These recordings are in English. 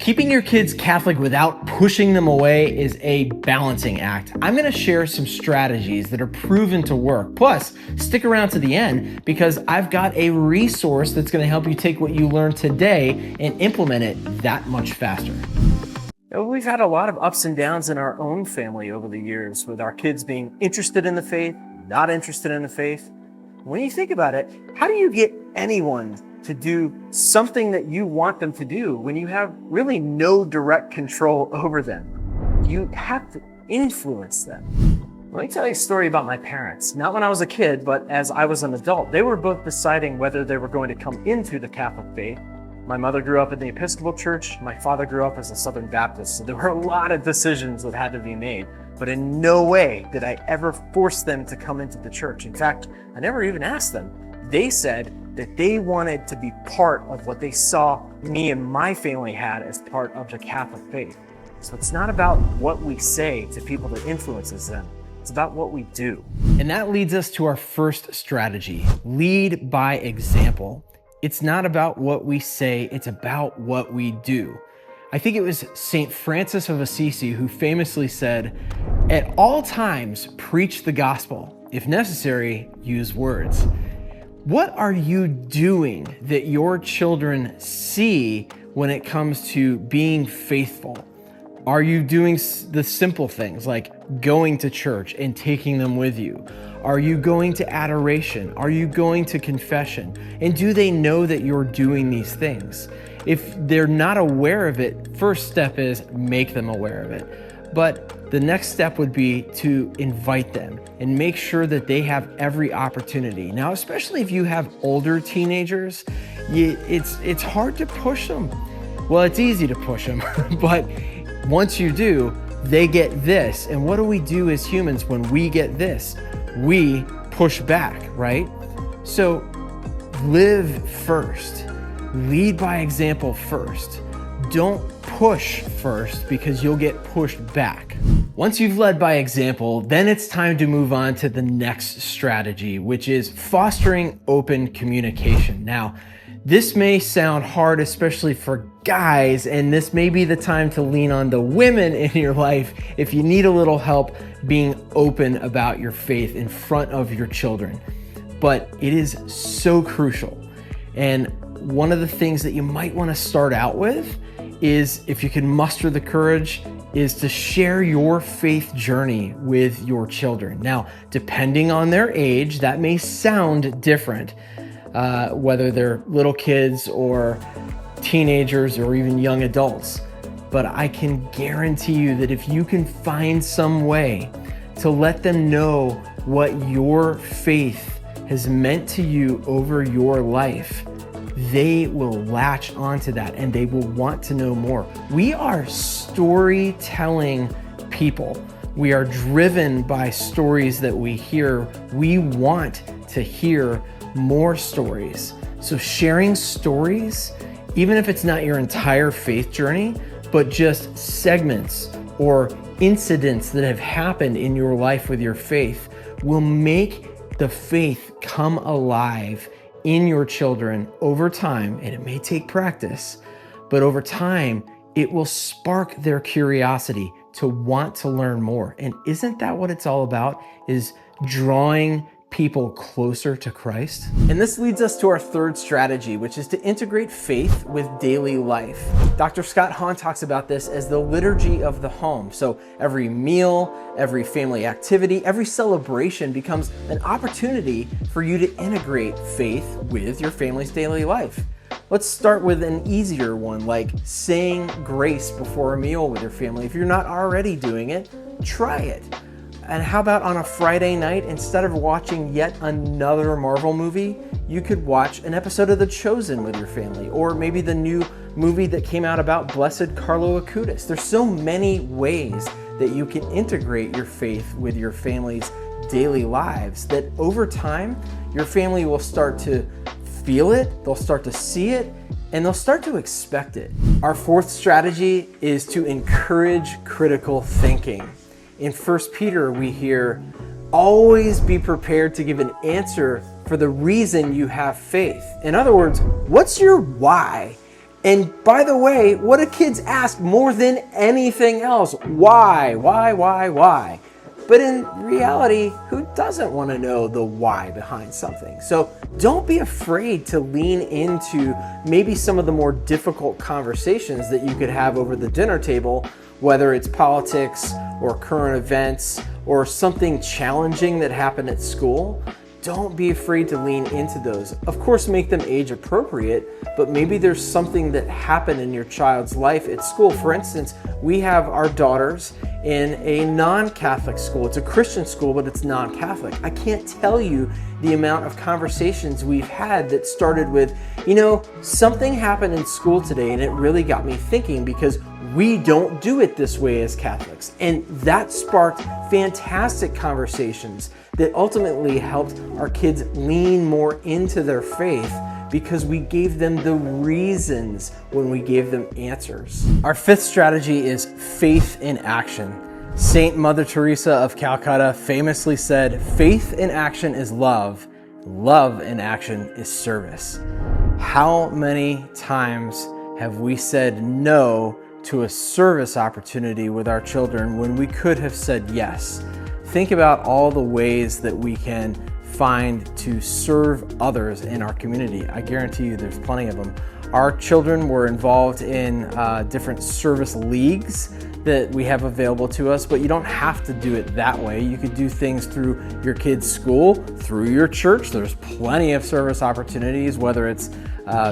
Keeping your kids Catholic without pushing them away is a balancing act. I'm going to share some strategies that are proven to work. Plus, stick around to the end because I've got a resource that's going to help you take what you learned today and implement it that much faster. We've had a lot of ups and downs in our own family over the years, with our kids being interested in the faith, not interested in the faith. When you think about it, how do you get anyone to do something that you want them to do when you have really no direct control over them? You have to influence them. Let me tell you a story about my parents. Not when I was a kid, but as I was an adult. They were both deciding whether they were going to come into the Catholic faith. My mother grew up in the Episcopal Church. My father grew up as a Southern Baptist. So there were a lot of decisions that had to be made. But in no way did I ever force them to come into the church. In fact, I never even asked them. They said that they wanted to be part of what they saw me and my family had as part of the Catholic faith. So it's not about what we say to people that influences them. It's about what we do. And that leads us to our first strategy, lead by example. It's not about what we say, it's about what we do. I think it was St. Francis of Assisi who famously said, "At all times, preach the gospel. If necessary, use words." What are you doing that your children see when it comes to being faithful? Are you doing the simple things like going to church and taking them with you? Are you going to adoration? Are you going to confession? And do they know that you're doing these things? If they're not aware of it, first step is make them aware of it. But the next step would be to invite them and make sure that they have every opportunity. Now, especially if you have older teenagers, it's hard to push them. Well, it's easy to push them, but once you do, they get this. And what do we do as humans when we get this? We push back, right? So live first. Lead by example first. Don't push first because you'll get pushed back. Once you've led by example, then it's time to move on to the next strategy, which is fostering open communication. Now, this may sound hard, especially for guys, and this may be the time to lean on the women in your life if you need a little help being open about your faith in front of your children. But it is so crucial. And one of the things that you might want to start out with is, if you can muster the courage, is to share your faith journey with your children. Now, depending on their age, that may sound different, whether they're little kids or teenagers or even young adults. But I can guarantee you that if you can find some way to let them know what your faith has meant to you over your life, they will latch onto that and they will want to know more. We are storytelling people. We are driven by stories that we hear. We want to hear more stories. So sharing stories, even if it's not your entire faith journey, but just segments or incidents that have happened in your life with your faith, will make the faith come alive in your children over time. And it may take practice, but over time, it will spark their curiosity to want to learn more. And isn't that what it's all about? Is drawing people closer to Christ? And this leads us to our third strategy, which is to integrate faith with daily life. Dr. Scott Hahn talks about this as the liturgy of the home. So every meal, every family activity, every celebration becomes an opportunity for you to integrate faith with your family's daily life. Let's start with an easier one, like saying grace before a meal with your family. If you're not already doing it, try it. And how about on a Friday night, instead of watching yet another Marvel movie, you could watch an episode of The Chosen with your family, or maybe the new movie that came out about Blessed Carlo Acutis. There's so many ways that you can integrate your faith with your family's daily lives that over time, your family will start to feel it, they'll start to see it, and they'll start to expect it. Our fourth strategy is to encourage critical thinking. In 1 Peter, we hear, always be prepared to give an answer for the reason you have faith. In other words, what's your why? And by the way, what do kids ask more than anything else? Why? Why? But in reality, who doesn't want to know the why behind something? So don't be afraid to lean into maybe some of the more difficult conversations that you could have over the dinner table, whether it's politics or current events or something challenging that happened at school. Don't be afraid to lean into those. Of course, make them age appropriate, but maybe there's something that happened in your child's life at school. For instance, we have our daughters in a non-Catholic school. It's a Christian school, but it's non-Catholic. I can't tell you the amount of conversations we've had that started with, something happened in school today and it really got me thinking because we don't do it this way as Catholics. And that sparked fantastic conversations that ultimately helped our kids lean more into their faith because we gave them the reasons when we gave them answers. Our fifth strategy is faith in action. Saint Mother Teresa of Calcutta famously said, "Faith in action is love. Love in action is service." How many times have we said no to a service opportunity with our children when we could have said yes? Think about all the ways that we can find to serve others in our community. I guarantee you there's plenty of them. Our children were involved in different service leagues that we have available to us, but you don't have to do it that way. You could do things through your kids' school, through your church. There's plenty of service opportunities, whether it's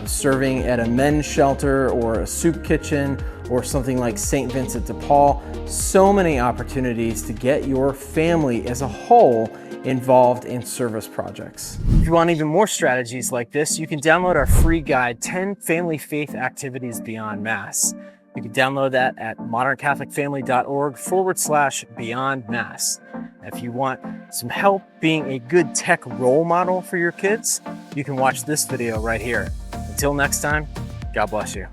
serving at a men's shelter or a soup kitchen or something like St. Vincent de Paul. So many opportunities to get your family as a whole involved in service projects. If you want even more strategies like this, you can download our free guide, 10 Family Faith Activities Beyond Mass. You can download that at moderncatholicfamily.org/Beyond Mass. If you want some help being a good tech role model for your kids, you can watch this video right here. Until next time, God bless you.